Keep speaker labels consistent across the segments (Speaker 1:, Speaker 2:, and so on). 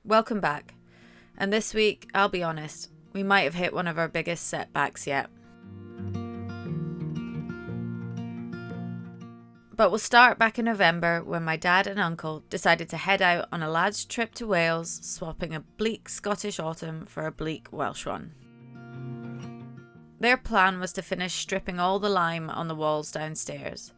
Speaker 1: Welcome back. And this week, I'll be honest, we might have hit one of our biggest setbacks yet. But we'll start back in November when my dad and uncle decided to head out on a lad's trip to Wales, swapping a bleak Scottish autumn for a bleak Welsh one. Their plan was to finish stripping all the lime on the walls downstairs,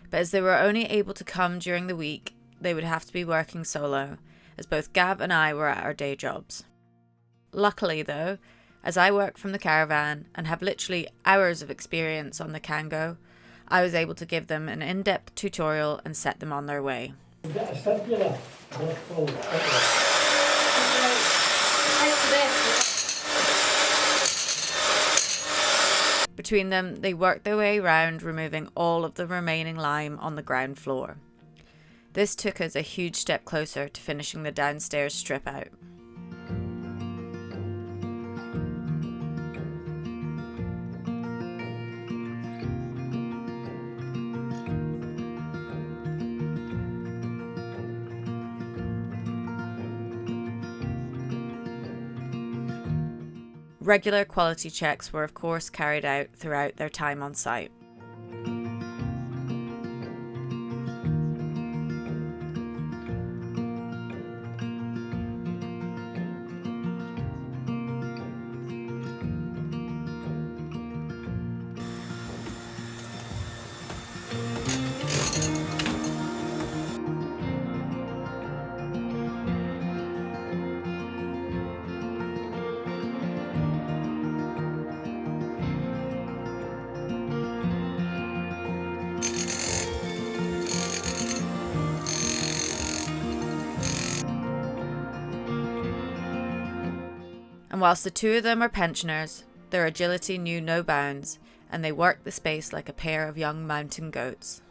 Speaker 1: but as they were only able to come during the week, they would have to be working solo, as both Gav and I were at our day jobs. Luckily though, as I work from the caravan and have literally hours of experience on the Kango, I was able to give them an in-depth tutorial and set them on their way. Between them, they worked their way around, removing all of the remaining lime on the ground floor. This took us a huge step closer to finishing the downstairs strip out. Regular quality checks were of course carried out throughout their time on site. And whilst the two of them are pensioners, their agility knew no bounds, and they worked the space like a pair of young mountain goats.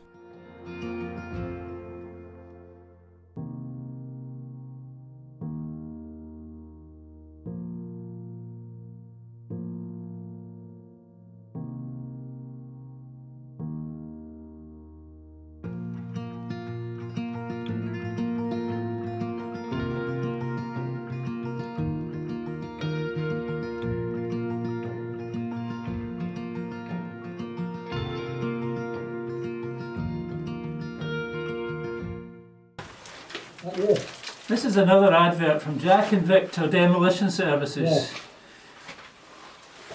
Speaker 2: This is another advert from Jack and Victor Demolition Services.
Speaker 3: Yeah.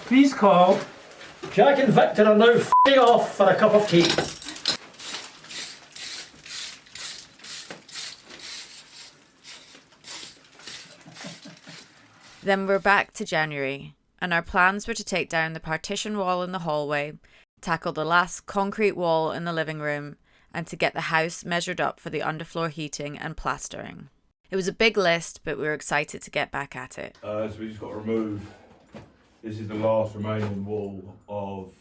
Speaker 2: Please call.
Speaker 3: Jack and Victor are now f***ing off for a cup of tea.
Speaker 1: Then we're back to January, and our plans were to take down the partition wall in the hallway, tackle the last concrete wall in the living room, and to get the house measured up for the underfloor heating and plastering. It was a big list, but we were excited to get back at it.
Speaker 4: So we just got to remove, this is the last remaining wall of,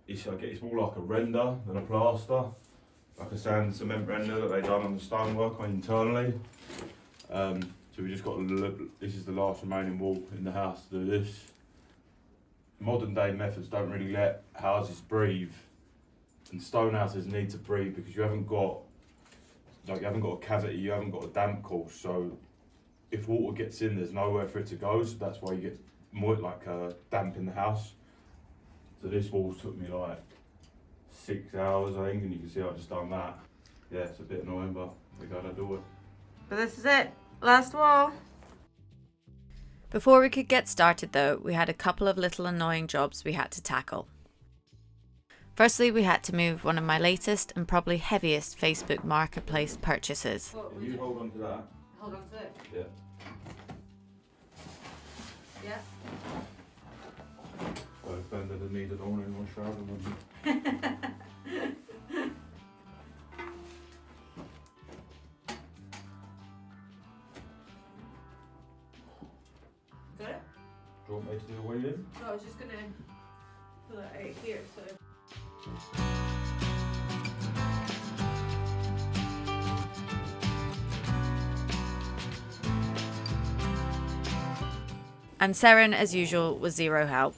Speaker 4: it's more like a render than a plaster, like a sand and cement render that they done on the stonework internally. So we just got to look, this is the last remaining wall in the house to do this. Modern day methods don't really let houses breathe, and stone houses need to breathe because you haven't got a cavity, you haven't got a damp course, so if water gets in, there's nowhere for it to go, so that's why you get more damp in the house. So this wall took me like 6 hours, I think, and you can see I've just done that. Yeah, it's a bit annoying, but we gotta do it.
Speaker 1: But this is it, last wall. Before we could get started though, we had a couple of little annoying jobs we had to tackle. Firstly, we had to move one of my latest and probably heaviest Facebook Marketplace purchases.
Speaker 4: Can you hold on to that?
Speaker 1: Hold on to it.
Speaker 4: Yeah.
Speaker 1: Yeah.
Speaker 4: So if Ben didn't need it on in my shroud,
Speaker 1: Got it?
Speaker 4: do you want me to do the wheeling?
Speaker 1: No, I was just gonna pull it out here, so. And Seren, as usual, was zero help.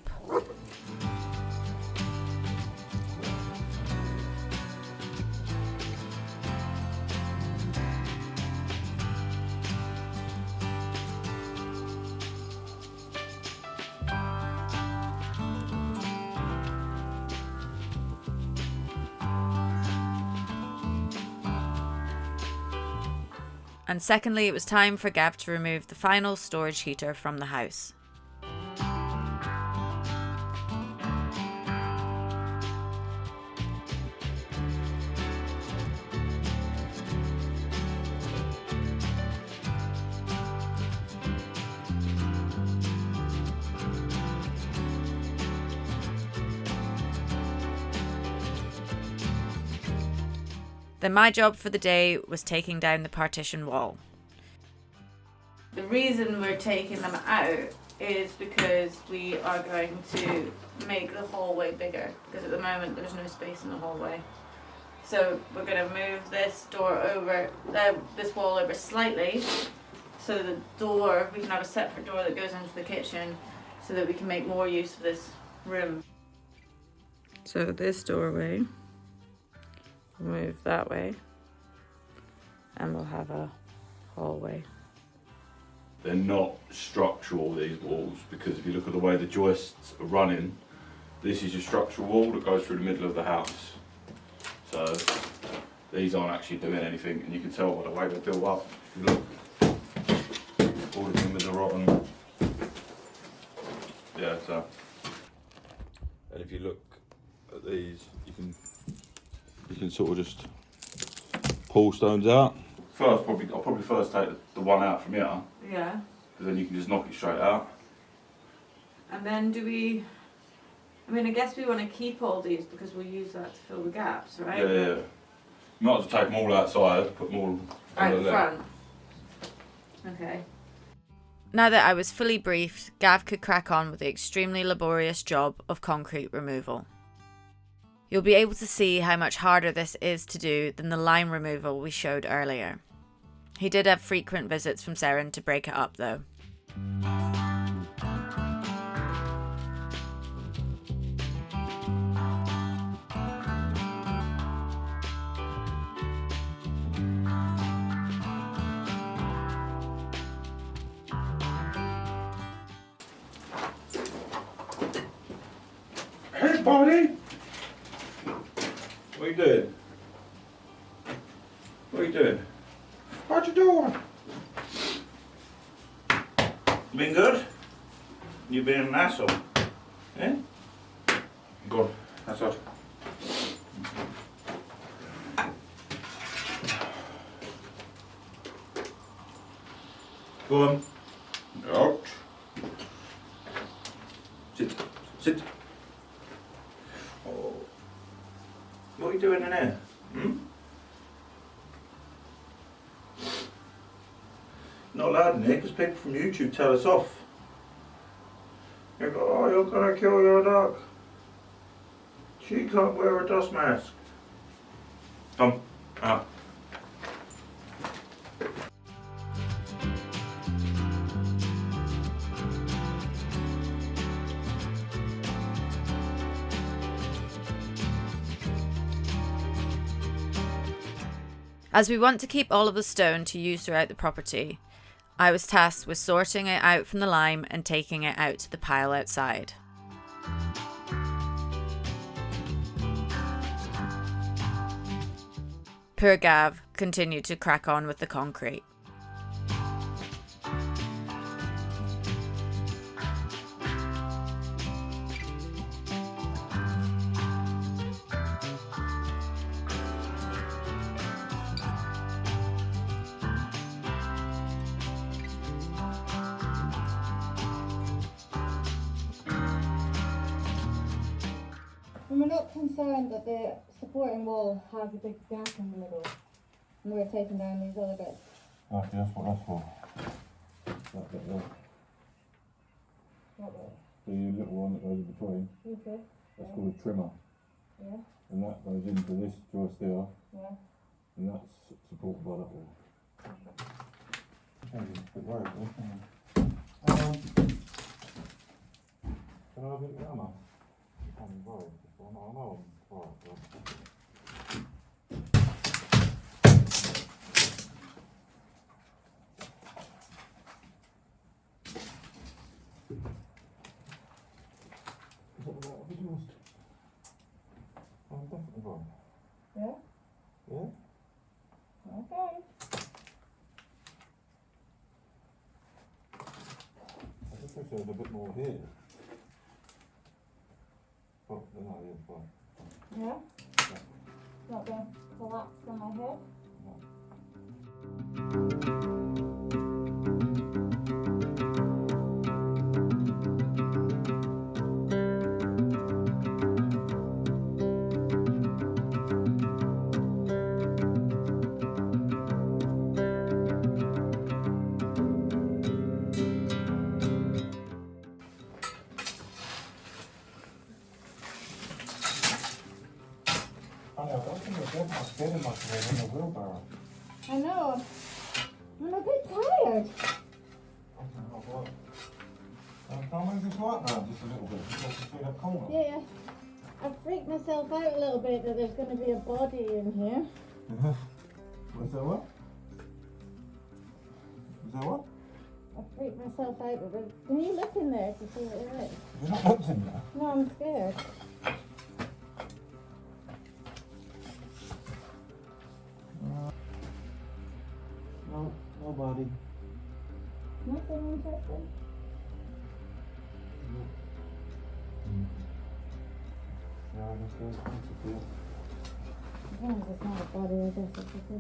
Speaker 1: And secondly, it was time for Gav to remove the final storage heater from the house. Then my job for the day was taking down the partition wall. The reason we're taking them out is because we are going to make the hallway bigger, because at the moment there's no space in the hallway. So we're going to move this door over, this wall over slightly, so the door, we can have a separate door that goes into the kitchen, so that we can make more use of this room. So this doorway, move that way, and we'll have a hallway.
Speaker 4: They're not structural, these walls, because if you look at the way the joists are running, this is your structural wall that goes through the middle of the house. So these aren't actually doing anything, and you can tell by the way they're built up. If you look, all the timbers are rotten. Yeah, so. And if you look at these, you can sort of just pull stones out. I'll probably first take the one out from here.
Speaker 1: Yeah.
Speaker 4: Because then you can just knock it straight out.
Speaker 1: And then I guess we want to keep all these because we'll use that to fill the gaps, right?
Speaker 4: Yeah. You might as well take them all outside, put them all
Speaker 1: out the front. Okay. Now that I was fully briefed, Gav could crack on with the extremely laborious job of concrete removal. You'll be able to see how much harder this is to do than the lime removal we showed earlier. He did have frequent visits from Seren to break it up though.
Speaker 4: Hey, buddy! What are you doing? What are you doing? What you doing? Been good? You been an asshole? Eh? Go on, that's all. Go on. Out. Sit. Oh. What are you doing in there? Not allowed in here because people from YouTube tell us off. They go, oh, you're gonna kill your dog. She can't wear a dust mask. Come, out.
Speaker 1: As we want to keep all of the stone to use throughout the property, I was tasked with sorting it out from the lime and taking it out to the pile outside. Poor Gav continued to crack on with the concrete.
Speaker 5: And we're not concerned that the supporting wall has a big gap in the middle and we're taking down these other bits.
Speaker 4: Okay, that's what that's for. That bit there.
Speaker 5: What bit?
Speaker 4: The little one that goes in between.
Speaker 5: Okay.
Speaker 4: That's called a trimmer.
Speaker 5: Yeah.
Speaker 4: And that goes into this joist there.
Speaker 5: Yeah.
Speaker 4: And that's supported by that wall. Okay, a bit worried, can I have a bit of hammer? I'm worried. I know I'm worried. I'm definitely worried.
Speaker 5: Yeah?
Speaker 4: Yeah?
Speaker 5: Okay.
Speaker 4: noticed there was a bit more here. Oh, no, yeah, fine.
Speaker 5: Yeah? It's not going to collapse on my head?
Speaker 4: Honey, I don't think you'll get much better much of it in the wheelbarrow.
Speaker 5: I know. I'm a bit tired.
Speaker 4: I don't know what. Can I move this light round just a little bit? Just to see that corner.
Speaker 5: Yeah. I freaked myself out a little bit that there's going to be a body in here.
Speaker 4: Was there what? Was there what?
Speaker 5: I freaked myself out with it. Can you look in there to see what it is?
Speaker 4: You're not looked in there?
Speaker 5: No, I'm scared.
Speaker 4: No, nobody.
Speaker 5: Nothing interesting.
Speaker 4: No, that's good. That's good.
Speaker 5: As long as it's not a body, I guess it's okay.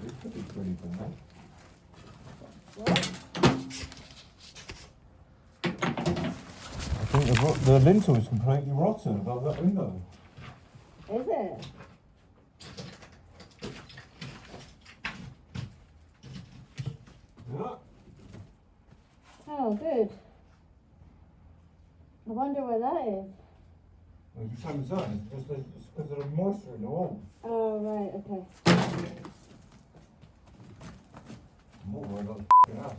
Speaker 4: It could be pretty good, huh? I think the lintel is completely rotten above that window.
Speaker 5: Is it?
Speaker 4: Yeah.
Speaker 5: Oh, good. I wonder where that is.
Speaker 4: Well, you same as that. It's because of the moisture in the wall.
Speaker 5: Oh, right, okay.
Speaker 4: I'm more worried about the f***ing house.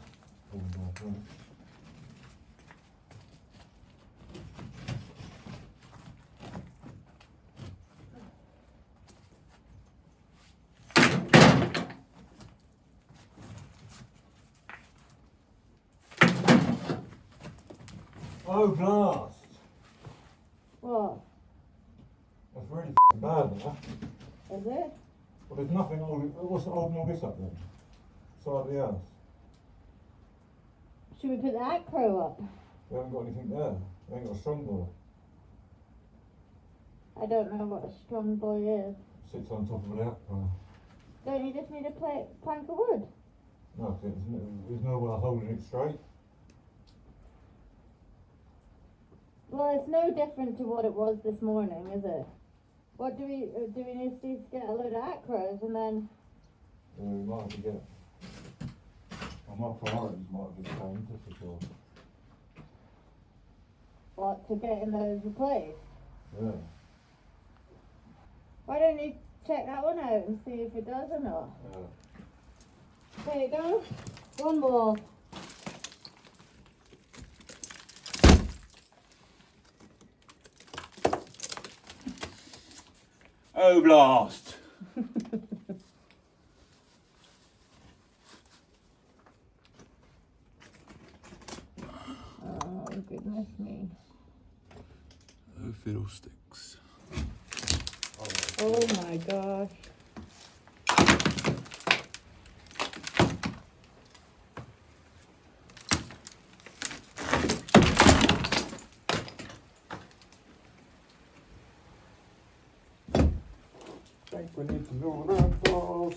Speaker 4: Oh, blast!
Speaker 5: What?
Speaker 4: That's really bad, that.
Speaker 5: Is it?
Speaker 4: Well, there's nothing holding. What's holding all this up then? Side of the house.
Speaker 5: Should we put the acro up?
Speaker 4: We haven't got anything there. We ain't got a strong boy.
Speaker 5: I don't know what a strong boy is.
Speaker 4: Sits on top of an outcry.
Speaker 5: Don't you just need a plank of wood?
Speaker 4: No, 'cause there's no way of holding it straight.
Speaker 5: Well, it's no different to what it was this morning, is it? What do we need to get a load of acros and then?
Speaker 4: We might have to get. Well, my priorities might have just changed, that's for sure.
Speaker 5: What, to getting those replaced?
Speaker 4: Yeah.
Speaker 5: Why don't you check that one out and see if it does or not? There you go. One wall.
Speaker 4: Oh, blast!
Speaker 5: Oh, goodness me.
Speaker 4: Oh, fiddlesticks.
Speaker 5: Oh my gosh.
Speaker 4: I think we need to move around balls.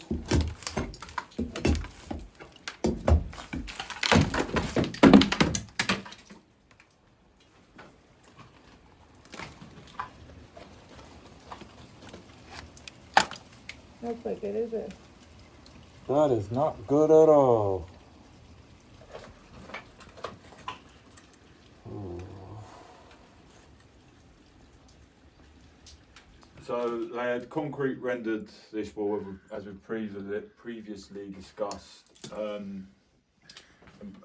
Speaker 5: That's not good, is it?
Speaker 4: That is not good at all. So they had concrete rendered this wall, as we previously discussed. And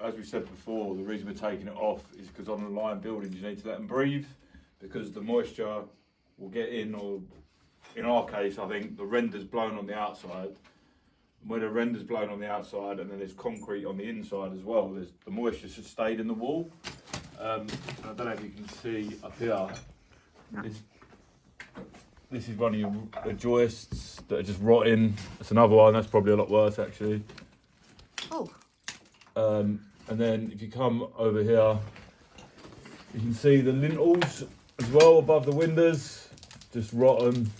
Speaker 4: as we said before, the reason we're taking it off is because on the line buildings you need to let them breathe, because the moisture will get in, or in our case I think the render's blown on the outside. When the render's blown on the outside and then there's concrete on the inside as well, the moisture just stayed in the wall. I don't know if you can see up here, this is one of your joists that are just rotting. It's another one, that's probably a lot worse actually.
Speaker 1: Oh.
Speaker 4: And then if you come over here, you can see the lintels as well above the windows, just rotten.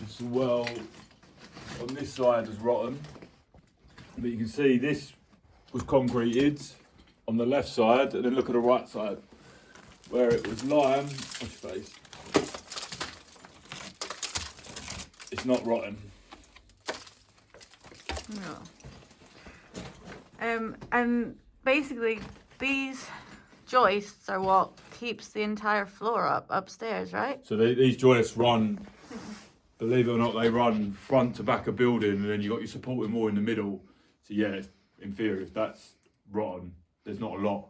Speaker 4: As well, on this side is rotten. But you can see this was concreted on the left side, and then look at the right side where it was lime. Watch your face. It's not rotten.
Speaker 1: No. And basically these joists are what keeps the entire floor up upstairs, right?
Speaker 4: So these joists run, believe it or not, they run front to back of building, and then you got your supporting wall in the middle. So yeah, in theory, if that's rotten, there's not a lot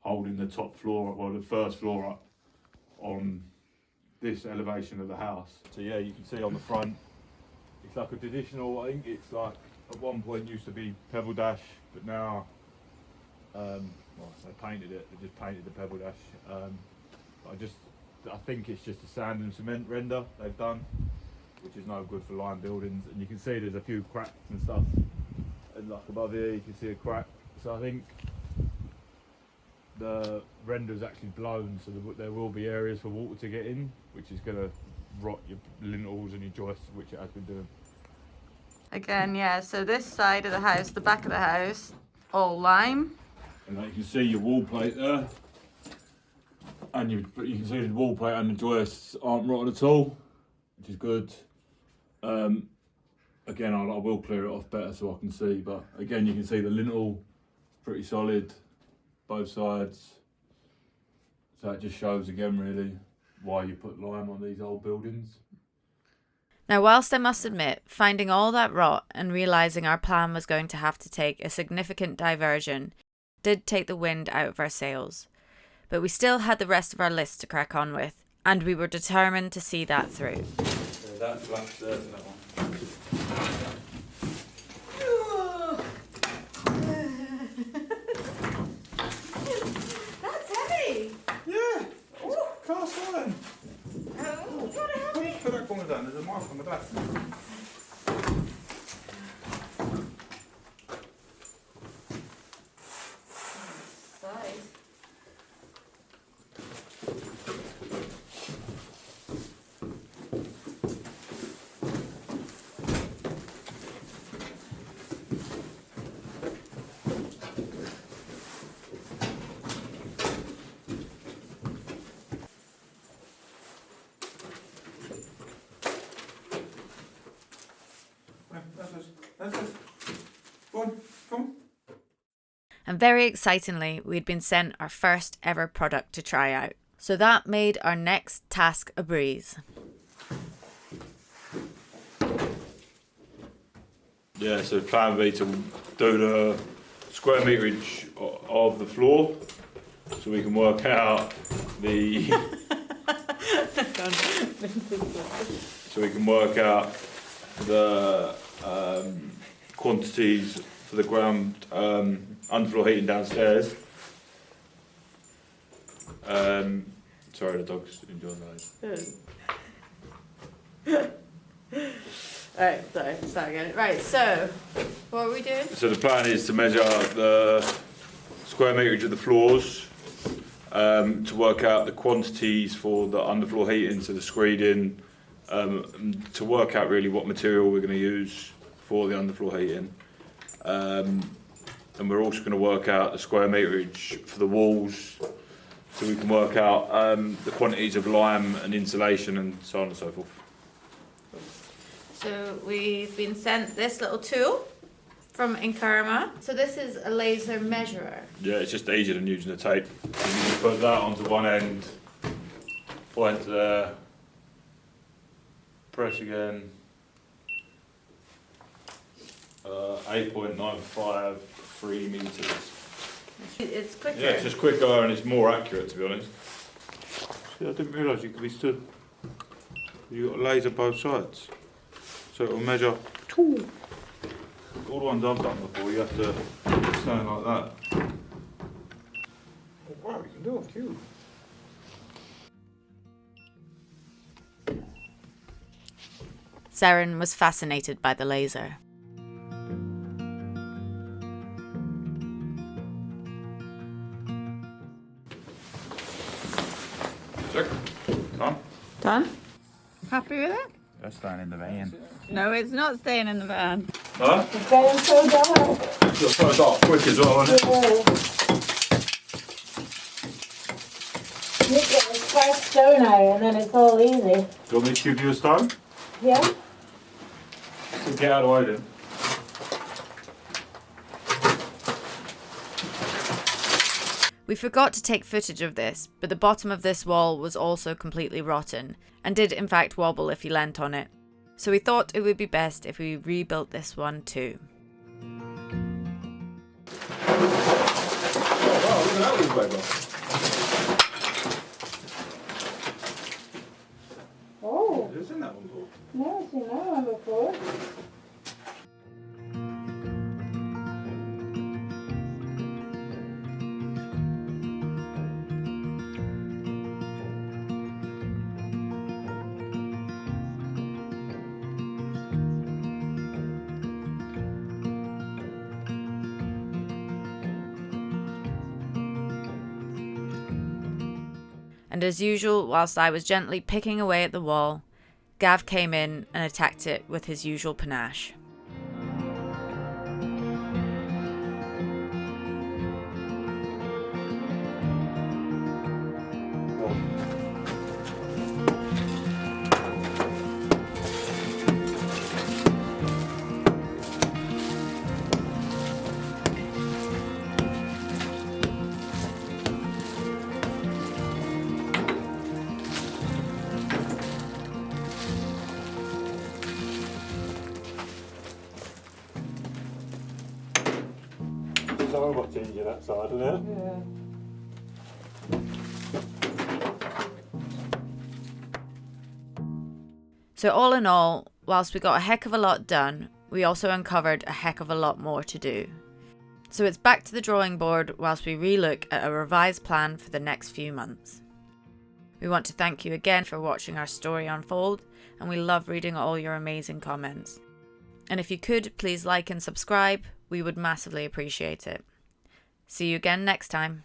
Speaker 4: holding the top floor, well, the first floor up on this elevation of the house. So yeah, you can see on the front, it's like a traditional, I think it's like, at one point used to be pebble dash, but now, well, they painted it, they just painted the pebble dash. I think it's just a sand and cement render they've done, which is no good for line buildings. And you can see there's a few cracks and stuff. And like above here, you can see a crack. So I think the render's actually blown, so there will be areas for water to get in, which is going to rot your lintels and your joists, which it has been doing.
Speaker 1: Again, yeah, so this side of the house, the back of the house, all lime.
Speaker 4: And like you can see your wall plate there. And you can see the wall plate and the joists aren't rotten at all, which is good. Again, I will clear it off better so I can see, but again, you can see the lintel is pretty solid, both sides. So it just shows again really why you put lime on these old buildings.
Speaker 1: Now, whilst I must admit, finding all that rot and realising our plan was going to have to take a significant diversion did take the wind out of our sails. But we still had the rest of our list to crack on with, and we were determined to see that through.
Speaker 4: So that's black there, that one.
Speaker 1: That's heavy!
Speaker 4: Yeah! Oh, cast iron!
Speaker 1: Oh, what a heavy!
Speaker 4: Put that corner down, there's a mark on the back.
Speaker 1: Size.
Speaker 4: That's us. Go on, come on.
Speaker 1: And very excitingly, we'd been sent our first ever product to try out. So that made our next task a breeze.
Speaker 4: Yeah, so the plan would be to do the square meterage of the floor, so we can work out the quantities for the ground underfloor heating downstairs. Sorry, the dog's enjoying those.
Speaker 1: Alright, sorry, start again. Right, so, what are we doing?
Speaker 4: So the plan is to measure the square meterage of the floors, to work out the quantities for the underfloor heating, so the screeding, to work out really what material we're going to use for the underfloor heating. And we're also going to work out the square meterage for the walls, so we can work out the quantities of lime and insulation and so on and so forth.
Speaker 1: So we've been sent this little tool from Inkarma. So this is a laser measurer.
Speaker 4: Yeah, it's just easier than using the tape. You can put that onto one end, point there, press again. 8.95 3 meters.
Speaker 1: It's quicker.
Speaker 4: Yeah, it's just quicker and it's more accurate, to be honest. See, I didn't realise you could be stood. You got a laser both sides, so it'll measure. All the ones I've done before, you have to stand like that. Oh, wow, you can do it, cute.
Speaker 1: Seren was fascinated by the laser.
Speaker 4: Check. Done.
Speaker 5: Done? Happy with it?
Speaker 4: That's staying in the van.
Speaker 5: No, it's not staying in the van.
Speaker 4: Huh?
Speaker 5: It's going so dark.
Speaker 4: You're so dark quick as well, isn't it?
Speaker 5: You get the first stone out and then it's all easy.
Speaker 4: Do you want me to give you a stone?
Speaker 5: Yeah?
Speaker 4: So get out of the way then.
Speaker 1: We forgot to take footage of this, but the bottom of this wall was also completely rotten, and did in fact wobble if you leant on it. So we thought it would be best if we rebuilt this one too.
Speaker 4: Oh, wow, look at that wallpaper.
Speaker 5: Oh,
Speaker 4: Who's in that one for?
Speaker 5: never seen that one before.
Speaker 1: And as usual, whilst I was gently picking away at the wall, Gav came in and attacked it with his usual panache.
Speaker 4: So much easier that side, isn't it?
Speaker 5: Yeah.
Speaker 1: So all in all, whilst we got a heck of a lot done, we also uncovered a heck of a lot more to do. So it's back to the drawing board whilst we relook at a revised plan for the next few months. We want to thank you again for watching our story unfold, and we love reading all your amazing comments. And if you could, please like and subscribe, we would massively appreciate it. See you again next time.